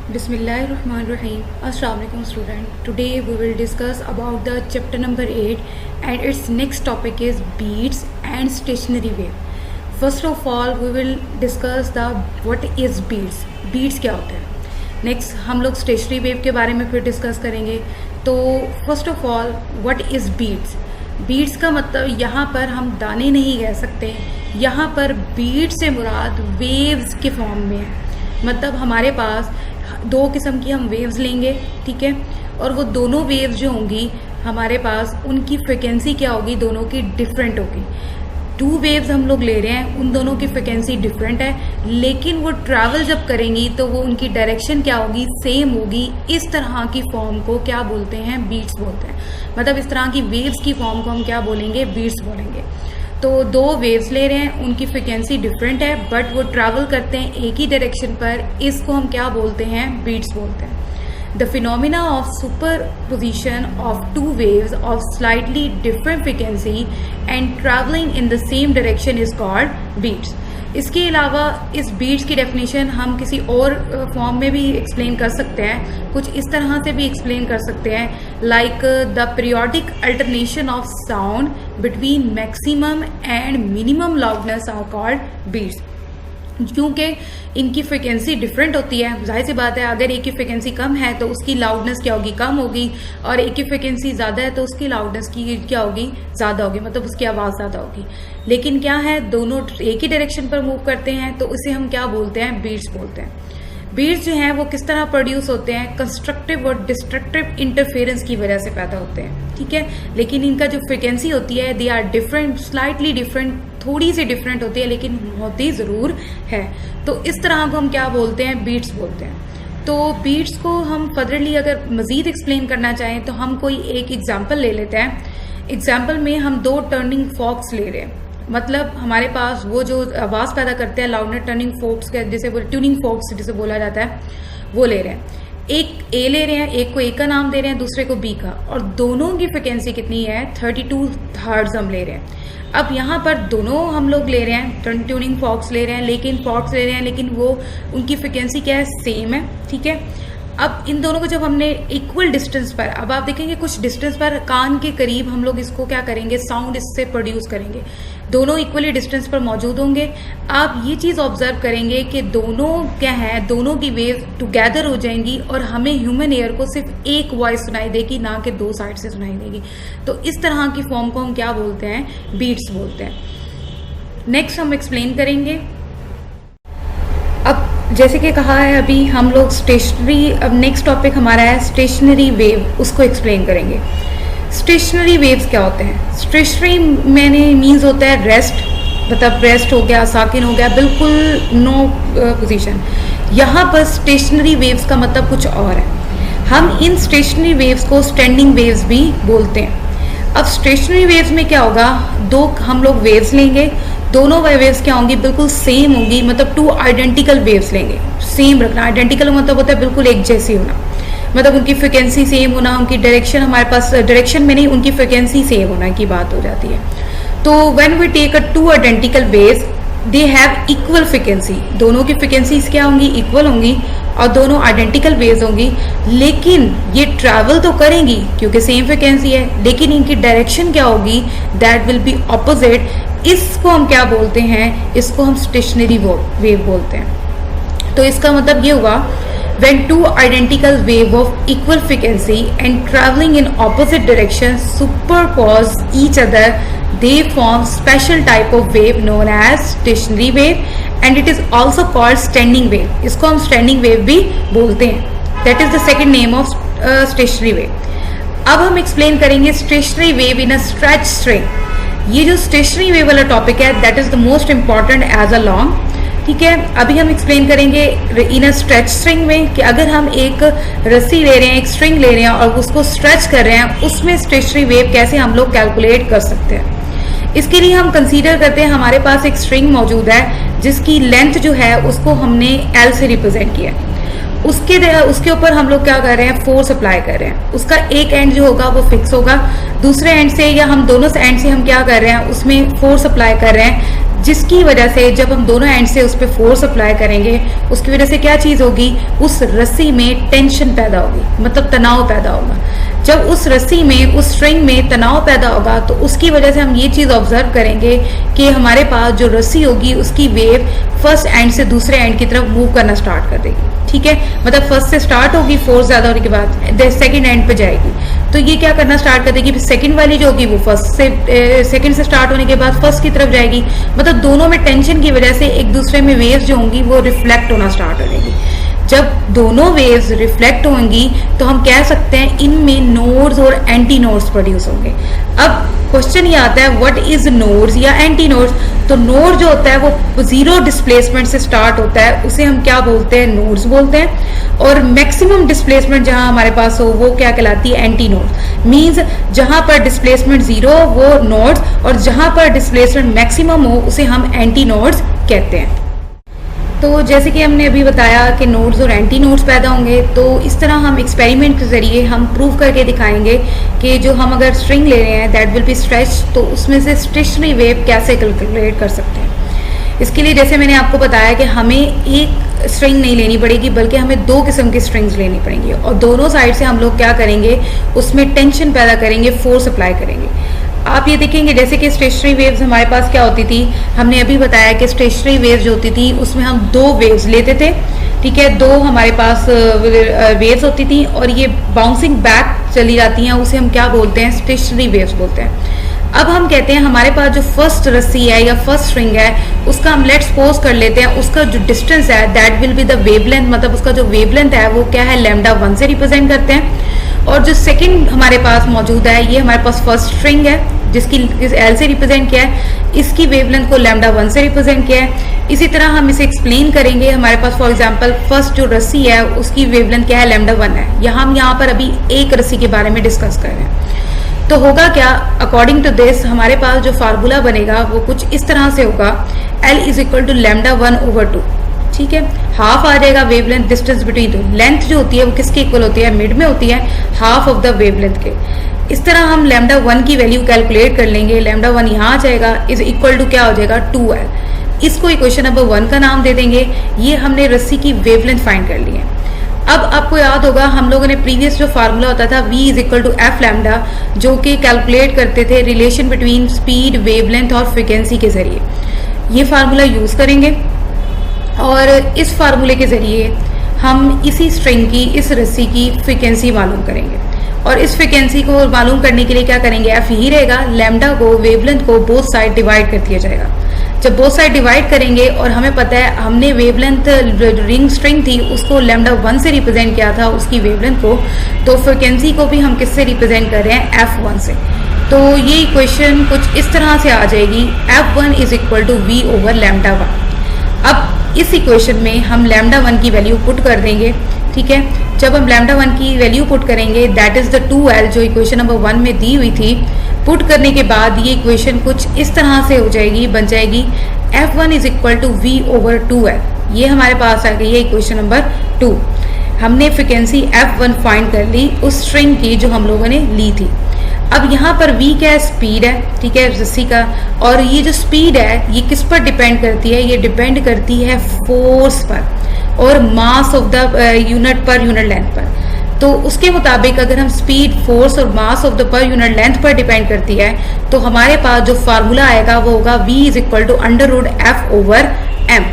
Bismillahirrahmanirrahim. Assalamualaikum student. Today we will discuss about the chapter number 8 and its next topic is beats and stationary wave. First of all we will discuss the what is beats. Beats क्या होता है. Next हम लोग stationary wave के बारे में फिर discuss करेंगे. तो first of all what is beats. Beats का मतलब यहाँ पर हम दाने नहीं कह सकते. यहाँ पर बीट से मुराद वेव्स के फॉर्म में है. मतलब हमारे पास दो किस्म की हम वेव्स लेंगे, ठीक है, और वो दोनों वेव्स जो होंगी हमारे पास उनकी फ्रिक्वेंसी क्या होगी, दोनों की डिफरेंट होगी. टू वेव्स हम लोग ले रहे हैं, उन दोनों की फ्रिक्वेंसी डिफरेंट है, लेकिन वो ट्रैवल जब करेंगी तो वो उनकी डायरेक्शन क्या होगी, सेम होगी. इस तरह की फॉर्म को क्या बोलते हैं, बीट्स बोलते हैं. मतलब इस तरह की वेव्स की फॉर्म को हम क्या बोलेंगे, बीट्स बोलेंगे. तो दो वेव्स ले रहे हैं, उनकी फ्रिक्वेंसी डिफरेंट है बट वो ट्रैवल करते हैं एक ही डायरेक्शन पर. इसको हम क्या बोलते हैं, बीट्स बोलते हैं. The phenomena of superposition of two waves of slightly different frequency and travelling in the same direction is called beats. इसके अलावा इस बीट्स की डेफिनेशन हम किसी और फॉर्म में भी एक्सप्लेन कर सकते हैं, कुछ इस तरह से भी एक्सप्लेन कर सकते हैं, like the periodic alternation of sound between maximum and minimum loudness are called beats. क्योंकि इनकी फ्रिक्वेंसी डिफरेंट होती है, जाहिर सी बात है अगर एक की फ्रिक्वेंसी कम है तो उसकी लाउडनेस क्या होगी, कम होगी, और एक की फ्रिक्वेंसी ज़्यादा है तो उसकी लाउडनेस की क्या होगी, ज़्यादा होगी, मतलब उसकी आवाज़ ज़्यादा होगी. लेकिन क्या है, दोनों एक ही डायरेक्शन पर मूव करते हैं तो उसे हम क्या बोलते हैं, बीट्स बोलते हैं. बीट्स जो हैं वो किस तरह प्रोड्यूस होते हैं, कंस्ट्रक्टिव और डिस्ट्रक्टिव इंटरफेरेंस की वजह से पैदा होते हैं, ठीक है. लेकिन इनका जो फ्रिक्वेंसी होती है they are different, slightly different, थोड़ी सी डिफरेंट होती है लेकिन होती ज़रूर है. तो इस तरह को हम क्या बोलते हैं, बीट्स बोलते हैं. तो बीट्स को हम फर्दरली अगर मज़ीद एक्सप्लेन करना चाहें तो हम कोई एक एग्जाम्पल ले लेते हैं. एग्जाम्पल में हम दो टर्निंग फॉक्स ले रहे हैं. मतलब हमारे पास वो जो आवाज़ पैदा करते हैं लाउडनेस टर्निंग फोक्स के, जैसे वो ट्यूनिंग फोक्स जिसे बोला जाता है, वो ले रहे हैं. एक ए ले रहे हैं, एक को ए का नाम दे रहे हैं, दूसरे को बी का, और दोनों की फ्रिक्वेंसी कितनी है, 32 हर्ट्ज हम ले रहे हैं. अब यहाँ पर दोनों हम लोग ले रहे हैं, ट्यूनिंग फॉक्स ले रहे हैं, लेकिन वो उनकी फ्रिक्वेंसी क्या है, सेम है, ठीक है. अब इन दोनों को जब हमने इक्वल डिस्टेंस पर, अब आप देखेंगे कुछ डिस्टेंस पर कान के करीब हम लोग इसको क्या करेंगे, साउंड इससे प्रोड्यूस करेंगे. दोनों इक्वली डिस्टेंस पर मौजूद होंगे. आप ये चीज़ ऑब्जर्व करेंगे कि दोनों क्या है, दोनों की वेव टुगेदर हो जाएंगी और हमें ह्यूमन ईयर को सिर्फ एक वॉइस सुनाई देगी, ना कि दो साइड से सुनाई देगी. तो इस तरह की फॉर्म को हम क्या बोलते हैं, बीट्स बोलते हैं. नेक्स्ट हम एक्सप्लेन करेंगे. अब जैसे कि कहा है अभी हम लोग स्टेशनरी, अब नेक्स्ट टॉपिक हमारा है स्टेशनरी वेव, उसको एक्सप्लेन करेंगे. स्टेशनरी वेव्स क्या होते हैं. स्टेशनरी मैंने मीन्स होता है रेस्ट, मतलब रेस्ट हो गया, साकिन हो गया, बिल्कुल नो पोजीशन. यहाँ पर स्टेशनरी वेव्स का मतलब कुछ और है. हम इन स्टेशनरी वेव्स को स्टैंडिंग वेव्स भी बोलते हैं. अब स्टेशनरी वेव्स में क्या होगा, दो हम लोग वेव्स लेंगे, दोनों वेव्स क्या होंगी, बिल्कुल सेम होंगी. मतलब टू आइडेंटिकल वेव्स लेंगे, सेम रखना. आइडेंटिकल मतलब होता है बिल्कुल एक जैसी होना, मतलब उनकी फ्रिक्वेंसी सेम होना, उनकी डायरेक्शन हमारे पास, डायरेक्शन में नहीं, उनकी फ्रिक्वेंसी सेम होना की बात हो जाती है. तो when we take a two identical waves they have equal frequency. दोनों की फ्रिक्वेंसीज क्या होंगी, इक्वल होंगी, और दोनों आइडेंटिकल वेव्स होंगी. लेकिन ये ट्रैवल तो करेंगी क्योंकि सेम फ्रिक्वेंसी है, लेकिन इनकी डायरेक्शन क्या होगी, दैट विल बी ऑपोजिट. इसको हम क्या बोलते हैं, इसको हम स्टेशनरी वेव बोलते हैं. तो इसका मतलब ये हुआ, when two identical wave of equal frequency and traveling in opposite directions superpose each other, they form special type of wave known as stationary wave, and it is also called standing wave. इसको हम standing wave भी बोलते हैं. That is the second name of stationary wave. अब हम explain करेंगे stationary wave in a stretch string. ये जो stationary wave वाला topic है, that is the most important as a long, ठीक है. अभी हम एक्सप्लेन करेंगे इन अ स्ट्रेच स्ट्रिंग में कि अगर हम एक रस्सी ले रहे हैं, एक स्ट्रिंग ले रहे हैं और उसको स्ट्रेच कर रहे हैं, उसमें स्टेशनरी वेव कैसे हम लोग कैलकुलेट कर सकते हैं. इसके लिए हम कंसीडर करते हैं हमारे पास एक स्ट्रिंग मौजूद है जिसकी लेंथ जो है उसको हमने एल से रिप्रेजेंट किया है. उसके ऊपर हम लोग क्या कर रहे हैं, फोर्स अप्लाई कर रहे हैं. उसका एक एंड जो होगा वो फिक्स होगा, दूसरे एंड से या हम दोनों एंड से हम क्या कर रहे हैं, उसमें फोर्स अप्लाई कर रहे हैं. जिसकी वजह से जब हम दोनों एंड से उस पर फोर्स अप्लाई करेंगे, उसकी वजह से क्या चीज होगी, उस रस्सी में टेंशन पैदा होगी, मतलब तनाव पैदा होगा। जब उस रस्सी में, उस स्ट्रिंग में तनाव पैदा होगा तो उसकी वजह से हम ये चीज ऑब्जर्व करेंगे कि हमारे पास जो रस्सी होगी उसकी वेव फर्स्ट एंड से दूसरे एंड की तरफ मूव करना स्टार्ट कर देगी। ठीक है, मतलब फर्स्ट से स्टार्ट होगी, फोर्स ज्यादा होने के बाद सेकंड एंड पे जाएगी, तो ये क्या करना स्टार्ट कर देगी, सेकंड वाली जो होगी वो फर्स्ट से सेकंड से स्टार्ट होने के बाद फर्स्ट की तरफ जाएगी। मतलब दोनों में टेंशन की वजह से एक दूसरे में वेव्स जो होंगी वो रिफ्लेक्ट होना स्टार्ट हो जाएगी। जब दोनों वेव्स रिफ्लेक्ट होंगी तो हम कह सकते हैं इनमें नोड्स और एंटी नोड्स प्रोड्यूस होंगे। अब क्वेश्चन ये आता है व्हाट इज नोड्स या एंटी नोड्स। तो नोड जो होता है वो जीरो डिस्प्लेसमेंट से स्टार्ट होता है, उसे हम क्या बोलते हैं, नोड्स बोलते हैं। और मैक्सिमम डिस्प्लेसमेंट जहां हमारे पास हो वो क्या कहलाती है, एंटी नोड्स। मींस जहां पर डिस्प्लेसमेंट जीरो वो नोड्स, और जहां पर डिस्प्लेसमेंट मैक्सिमम हो उसे हम एंटी नोड्स कहते हैं। तो जैसे कि हमने अभी बताया कि नोड्स और एंटी नोड्स पैदा होंगे, तो इस तरह हम एक्सपेरिमेंट के जरिए हम प्रूव करके दिखाएंगे कि जो हम अगर स्ट्रिंग ले रहे हैं दैट विल बी स्ट्रेच, तो उसमें से स्टेशनरी वेव कैसे कैलकुलेट कर सकते हैं। इसके लिए जैसे मैंने आपको बताया कि हमें एक स्ट्रिंग नहीं लेनी पड़ेगी बल्कि हमें दो किस्म की स्ट्रिंग्स लेनी पड़ेंगी, और दोनों साइड से हम लोग क्या करेंगे, उसमें टेंशन पैदा करेंगे, फोर्स अप्लाई करेंगे। आप ये देखेंगे जैसे कि स्टेशनरी वेव्स हमारे पास क्या होती थी, हमने अभी बताया कि स्टेशनरी वेव्स जो होती थी उसमें हम दो वेव्स लेते थे। ठीक है, दो हमारे पास वेव्स होती थी और ये बाउंसिंग बैक चली जाती हैं, उसे हम क्या बोलते हैं, स्टेशनरी वेव्स बोलते हैं। अब हम कहते हैं हमारे पास जो फर्स्ट रस्सी है या फर्स्ट स्ट्रिंग है उसका हम लेट्स सपोज कर लेते हैं उसका जो डिस्टेंस है that will be the wavelength, मतलब उसका जो वेवलेंथ है वो क्या है, λ1 से रिप्रेजेंट करते हैं। और जो सेकंड हमारे पास मौजूद है ये हमारे पास फर्स्ट स्ट्रिंग है जिसकी एल से रिप्रेजेंट किया है, इसकी वेवलेंथ को λ1 से रिप्रेजेंट किया है। इसी तरह हम इसे एक्सप्लेन करेंगे, हमारे पास फॉर एग्जांपल फर्स्ट जो रस्सी है उसकी वेवलेंथ क्या है, λ1 है। हम यहाँ पर अभी एक रस्सी के बारे में डिस्कस कर रहे हैं। तो होगा क्या, अकॉर्डिंग टू दिस हमारे पास जो फार्मूला बनेगा वो कुछ इस तरह से होगा, L इज इक्वल टू λ1/2। ठीक है, हाफ आ जाएगा वेवलेंथ डिस्टेंस बिटवीन दो। लेंथ जो होती है वो किसके इक्वल होती है, मिड में होती है, हाफ ऑफ द वेवलेंथ के। इस तरह हम λ1 की वैल्यू कैलकुलेट कर लेंगे, λ1 यहाँ आ जाएगा, इज इक्वल टू क्या हो जाएगा, 2L। इसको इक्वेशन नंबर 1 का नाम दे देंगे। ये हमने रस्सी की वेवलेंथ फाइंड कर ली है। अब आपको याद होगा हम लोगों ने प्रीवियस जो फार्मूला होता था v is equal to F lambda, जो कि कैलकुलेट करते थे रिलेशन बिटवीन स्पीड, वेवलेंथ और फ्रीक्वेंसी के जरिए। ये फार्मूला यूज करेंगे और इस फार्मूले के जरिए हम इसी स्ट्रिंग की, इस रस्सी की फ्रीक्वेंसी मालूम करेंगे। और इस फ्रीक्वेंसी को मालूम करने के लिए क्या करेंगे, एफ ही रहेगा, लैम्डा को, वेवलेंथ को बोथ साइड डिवाइड कर दिया जाएगा। जब बोथ साइड डिवाइड करेंगे और हमें पता है हमने वेवलेंथ रिंग स्ट्रिंग थी उसको λ1 से रिप्रेजेंट किया था उसकी वेवलेंथ को, तो फ्रीक्वेंसी को भी हम किससे रिप्रेजेंट कर रहे हैं, f1 से। तो ये इक्वेशन कुछ इस तरह से आ जाएगी, f1 is equal to v/λ1। अब इस इक्वेशन में हम λ1 की वैल्यू पुट कर देंगे। ठीक है, जब हम λ1 की वैल्यू पुट करेंगे दैट इज द 2L जो इक्वेशन नंबर 1 में दी हुई थी, पुट करने के बाद ये इक्वेशन कुछ इस तरह से हो जाएगी, बन जाएगी f1 is equal to v/2L। ये हमारे पास आ गई है इक्वेशन नंबर 2। हमने फ्रीक्वेंसी f1 फाइंड कर ली उस स्ट्रिंग की जो हम लोगों ने ली थी। अब यहाँ पर v क्या है, स्पीड है, ठीक है, रस्सी का। और ये जो स्पीड है ये किस पर डिपेंड करती है, ये डिपेंड करती है फोर्स पर और mass of the unit per unit length पर। तो उसके मुताबिक अगर हम स्पीड, फोर्स और mass of the per unit length पर डिपेंड करती है तो हमारे पास जो फार्मूला आएगा वो होगा v is equal to √f/m।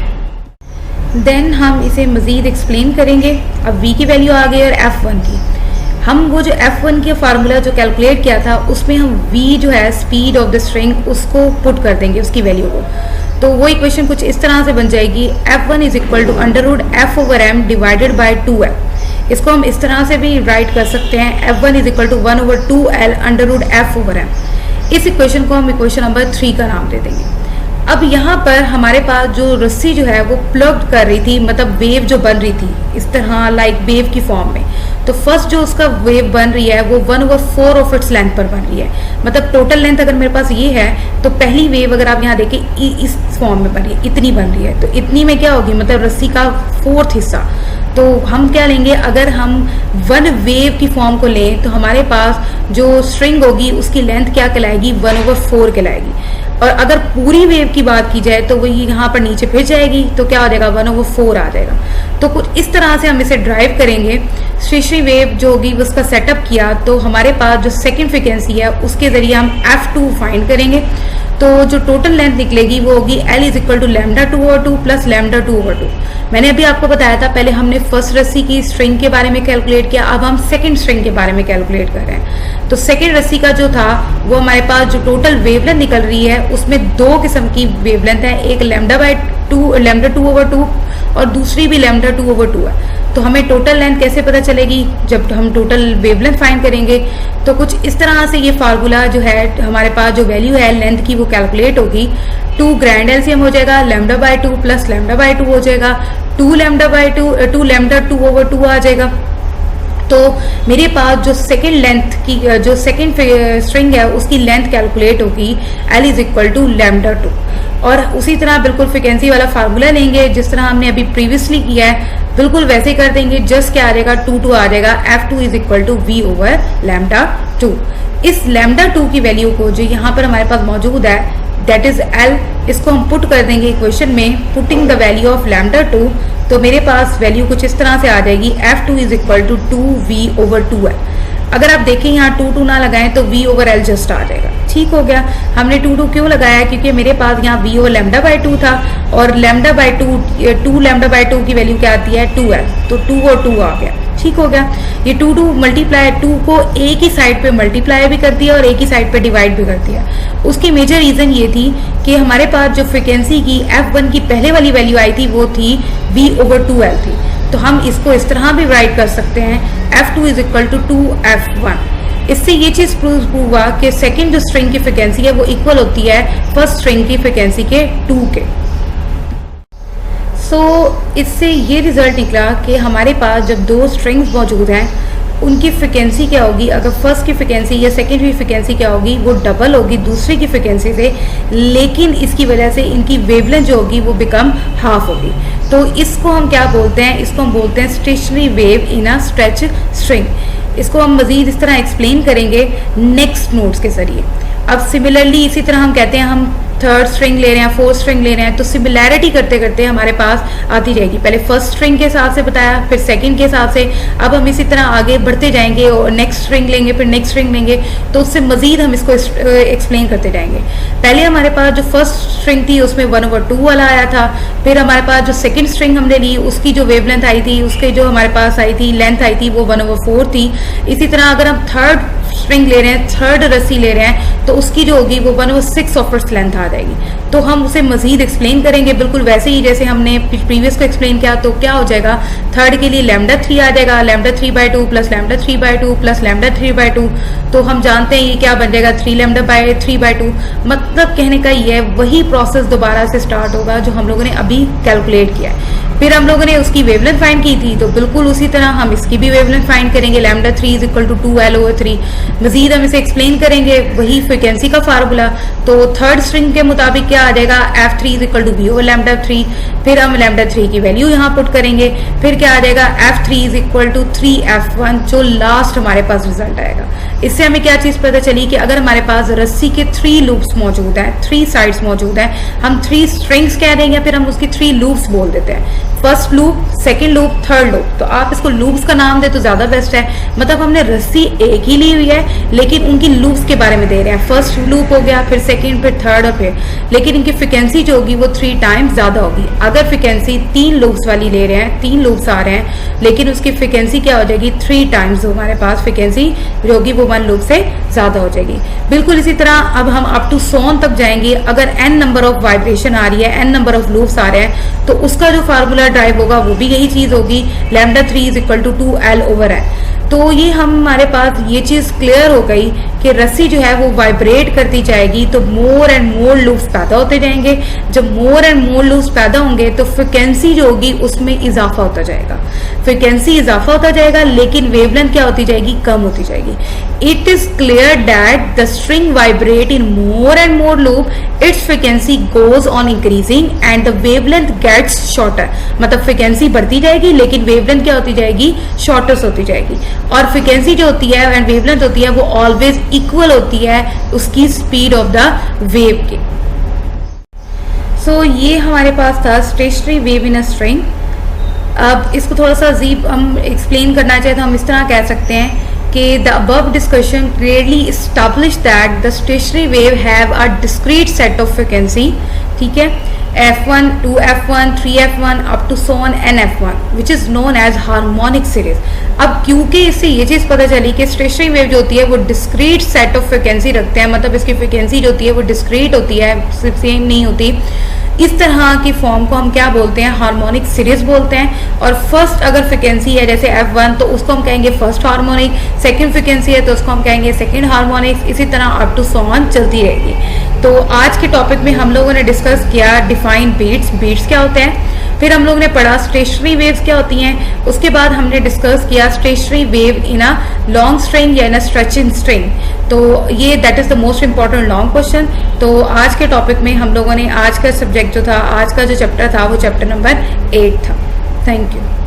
Then हम इसे मजीद एक्सप्लेन करेंगे। अब v की वैल्यू आ गई और f1 की। हम वो जो f1 की फार्मूला जो कैलकुलेट किया था उसमें हम v जो है स्पीड ऑफ द स्ट्रिंग उसको पुट कर देंगे उसकी वैल्यू को। तो वो इक्वेशन कुछ इस तरह से बन जाएगी, f1 is equal to √f/m divided by 2L। इसको हम इस तरह से भी राइट कर सकते हैं, f1 is equal to 1/2L √f/m। इस इक्वेशन को हम इक्वेशन नंबर 3 का नाम दे देंगे। अब यहाँ पर हमारे पास जो रस्सी जो है वो प्लग्ड कर रही थी, मतलब वेव जो बन रही थी इस तरह लाइक वेव की फॉर्म में। तो फर्स्ट जो उसका वेव बन रही है वो 1/4 ऑफ इट्स लेंथ पर बन रही है। मतलब टोटल लेंथ अगर मेरे पास ये है तो पहली वेव अगर आप यहाँ देखें इस फॉर्म में बन रही है, इतनी बन रही है। तो इतनी में क्या होगी, मतलब रस्सी का 4th हिस्सा। तो हम क्या लेंगे, अगर हम 1 वेव की फॉर्म को लें तो हमारे पास जो स्ट्रिंग होगी उसकी लेंथ क्या कहलाएगी, 1/4 कहलाएगी। और अगर पूरी वेव की बात की जाए तो वही यहाँ पर नीचे फिर जाएगी, तो क्या हो जाएगा 1/4 आ जाएगा। तो कुछ इस तरह से हम इसे ड्राइव करेंगे। स्टेशनरी वेव जो होगी उसका सेटअप किया तो हमारे पास जो सेकेंड फ्रिक्वेंसी है उसके जरिए हम F2 फाइंड करेंगे। तो जो टोटल लेंथ निकलेगी वो होगी L is equal to λ2/2 plus λ2/2। मैंने अभी आपको बताया था, पहले हमने फर्स्ट रस्सी की स्ट्रिंग के बारे में कैलकुलेट किया, अब हम सेकंड स्ट्रिंग के बारे में कैलकुलेट कर रहे हैं। तो सेकंड रस्सी का जो था वो हमारे पास जो टोटल वेवलेंथ निकल रही है उसमें दो किस्म की वेवलेंथ है, एक λ2/2 और दूसरी भी λ2/2 है। तो हमें टोटल लेंथ कैसे पता चलेगी? जब हम टोटल वेवलेंथ फाइंड करेंगे तो कुछ इस तरह से ये फार्मूला जो है हमारे पास जो वैल्यू है लेंथ की वो कैलकुलेट होगी। 2 ग्रैंड एलसीएम हो जाएगा λ/2 प्लस λ/2 हो जाएगा 2λ2/2 आ जाएगा। तो मेरे पास जो सेकेंड लेंथ की जो सेकेंड स्ट्रिंग है उसकी लेंथ कैलकुलेट होगी L इज इक्वल टू λ2। और उसी तरह बिल्कुल फ्रिक्वेंसी वाला फार्मूला लेंगे जिस तरह हमने अभी प्रीवियसली किया है, बिल्कुल वैसे ही कर देंगे। जस्ट क्या आ जाएगा 2 आ जाएगा, F2 is equal to V/λ2। इस λ2 की वैल्यू को जो यहाँ पर हमारे पास मौजूद है दैट इज L, इसको हम पुट कर देंगे इक्वेशन में, पुटिंग द वैल्यू ऑफ λ2। तो मेरे पास वैल्यू कुछ इस तरह से आ जाएगी, F2 is equal to 2V/2 है। अगर आप देखें यहाँ 2 ना लगाएं तो V/L जस्ट आ जाएगा। ठीक हो गया। हमने 2 क्यों लगाया? क्योंकि मेरे पास यहाँ V/λ/2 था और λ/2 की वैल्यू क्या आती है 2L, तो 2/2 आ गया। ठीक हो गया। ये 2 मल्टीप्लाई 2 को एक ही साइड पे मल्टीप्लाई भी कर दिया और एक ही साइड पे डिवाइड भी कर दिया। उसकी मेजर रीजन ये थी कि हमारे पास जो फ्रिक्वेंसी की F1 की पहले वाली वैल्यू आई थी वो थी V/2L थी। तो हम इसको इस तरह भी राइट कर सकते हैं, F2 is equal to 2F1। इससे ये चीज प्रूव हुआ कि सेकेंड जो स्ट्रिंग की फ्रिक्वेंसी है वो इक्वल होती है फर्स्ट स्ट्रिंग की फ्रिक्वेंसी के 2 के। सो इससे ये रिजल्ट निकला कि हमारे पास जब दो स्ट्रिंग्स मौजूद हैं उनकी फ्रिक्वेंसी क्या होगी, अगर फर्स्ट की फ्रिक्वेंसी या सेकेंड की फ्रिक्वेंसी क्या होगी, वो डबल होगी दूसरे की फ्रिक्वेंसी से, लेकिन इसकी वजह से इनकी वेवलेंथ जो होगी वो बिकम हाफ होगी। तो इसको हम क्या बोलते हैं? इसको हम बोलते हैं stationary wave in a stretch string. इसको हम मजीद इस तरह एक्सप्लेन करेंगे नेक्स्ट नोट्स के जरिए। अब सिमिलरली इसी तरह हम कहते हैं हम थर्ड स्ट्रिंग ले रहे हैं, फोर्थ स्ट्रिंग ले रहे हैं, तो सिमिलैरिटी करते करते हमारे पास आती जाएगी। पहले फर्स्ट स्ट्रिंग के हिसाब से बताया, फिर सेकंड के हिसाब से, अब हम इसी तरह आगे बढ़ते जाएंगे और नेक्स्ट स्ट्रिंग लेंगे, फिर नेक्स्ट स्ट्रिंग लेंगे, तो उससे मजीद हम इसको एक्सप्लेन करते जाएंगे। पहले हमारे पास जो फर्स्ट स्ट्रिंग थी उसमें 1/2 वाला आया था, फिर हमारे पास जो सेकेंड स्ट्रिंग हमने ली उसकी जो वेवलेंथ आई थी, उसके जो हमारे पास आई थी लेंथ आई थी वो 1/4 थी। इसी तरह अगर हम थर्ड स्ट्रिंग ले रहे हैं, थर्ड रस्सी ले रहे हैं, तो उसकी जो होगी वो 1/6 ऑफ इट्स लेंथ आ जाएगी। तो हम उसे मजीद एक्सप्लेन करेंगे बिल्कुल वैसे ही जैसे हमने प्रीवियस को एक्सप्लेन किया। तो क्या हो जाएगा, थर्ड के लिए λ3 आ जाएगा, λ3/2 प्लस λ3/2 प्लस λ3/2। तो हम जानते हैं ये क्या बन जाएगा 3λ/3/2। मतलब कहने का ये है वही प्रोसेस दोबारा से स्टार्ट होगा जो हम लोगों ने अभी कैलकुलेट किया है। फिर हम लोगों ने उसकी वेवलेंथ फाइंड की थी, तो बिल्कुल उसी तरह हम इसकी भी वेवलेंथ फाइंड करेंगे, λ3 इज इक्वल टू 2L/3। मजीद हम इसे एक्सप्लेन करेंगे, वही फ्रिक्वेंसी का फार्मूला। तो थर्ड स्ट्रिंग के मुताबिक क्या आ जाएगा, F3 is equal to V/λ3। फिर हम λ3 की वैल्यू यहाँ पुट करेंगे, फिर क्या आ जाएगा F3 is equal to 3F1, जो लास्ट हमारे पास रिजल्ट आएगा। इससे हमें क्या चीज़ पता चली कि अगर हमारे पास रस्सी के 3 लूप्स मौजूद हैं, 3 साइड्स मौजूद हैं, हम 3 स्ट्रिंग्स कह देंगे, फिर हम उसकी 3 लूप्स बोल देते हैं, first loop, second loop, third loop. तो आप इसको लूप्स का नाम दे तो ज्यादा बेस्ट है। मतलब हमने रस्सी एक ही ली हुई है लेकिन उनकी लूप्स के बारे में दे रहे हैं, फर्स्ट लूप हो गया, फिर सेकेंड, फिर थर्ड और फिर, लेकिन इनकी फ्रिक्वेंसी जो होगी वो 3 टाइम्स ज्यादा होगी। अगर फ्रिक्वेंसी 3 लूप्स वाली ले रहे हैं, 3 लूप्स आ रहे हैं, लेकिन उसकी फ्रिक्वेंसी क्या हो जाएगी 3 टाइम्स, हमारे पास फ्रिक्वेंसी जो होगी वो 1 लूप से ज्यादा हो जाएगी। बिल्कुल इसी तरह अब हम अप टू सोन तक जाएंगे। अगर n नंबर ऑफ वाइब्रेशन आ रही है, n नंबर ऑफ लूप्स आ रहे हैं, तो उसका जो फार्मूला ड्राइव होगा वो भी यही चीज होगी, λ3 इज इक्वल टू 2L/n। तो ये हमारे पास ये चीज क्लियर हो गई कि रस्सी जो है वो वाइब्रेट करती जाएगी तो मोर एंड मोर लूप्स पैदा होते जाएंगे। जब मोर एंड मोर लूप्स पैदा होंगे तो फ्रिक्वेंसी जो होगी उसमें इजाफा होता जाएगा, फ्रिक्वेंसी इजाफा होता जाएगा, लेकिन वेवलेंथ क्या होती जाएगी, कम होती जाएगी। It is clear that the string vibrate in more and more loop, its frequency goes on increasing and the wavelength gets shorter. मतलब फ्रिक्वेंसी बढ़ती जाएगी लेकिन वेवलेंथ क्या होती जाएगी, शॉर्टेस्ट होती जाएगी। और फ्रिक्वेंसी जो होती है एंड वेवलेंथ होती है वो ऑलवेज इक्वल होती है उसकी स्पीड ऑफ द वेव के। सो ये हमारे पास था stationary wave in a string. अब इसको थोड़ा सा अजीब हम एक्सप्लेन करना चाहे तो हम इस तरह कह सकते हैं कि the above discussion clearly establish that the stationary wave have a discrete set of frequency, ठीक है, f1 2f1 3f1 up to so on nf1 which is known as harmonic series. अब क्योंकि इससे ये चीज़ पता चली कि स्टेशनरी वेव जो होती है वो डिस्क्रीट सेट ऑफ फ्रिक्वेंसी रखते हैं, मतलब इसकी फ्रिक्वेंसी जो होती है वो डिस्क्रीट होती है, सेम नहीं होती। इस तरह की फॉर्म को हम क्या बोलते हैं, हार्मोनिक सीरीज बोलते हैं। और फर्स्ट अगर फ्रिक्वेंसी है जैसे f1 तो उसको हम कहेंगे फर्स्ट हार्मोनिक, सेकंड फ्रिक्वेंसी है तो उसको हम कहेंगे सेकंड हार्मोनिक्स, इसी तरह अप टू सो ऑन चलती रहेगी। तो आज के टॉपिक में हम लोगों ने डिस्कस किया डिफाइन बीट्स, बीट्स क्या होते हैं, फिर हम लोग ने पढ़ा स्टेशनरी वेव्स क्या होती हैं, उसके बाद हमने डिस्कस किया stationary wave in a long string या इन अ स्ट्रेचिंग स्ट्रिंग। तो ये that is the most important long question. तो आज के टॉपिक में हम लोगों ने आज का सब्जेक्ट जो था, आज का जो चैप्टर था वो चैप्टर नंबर 8 था। Thank you.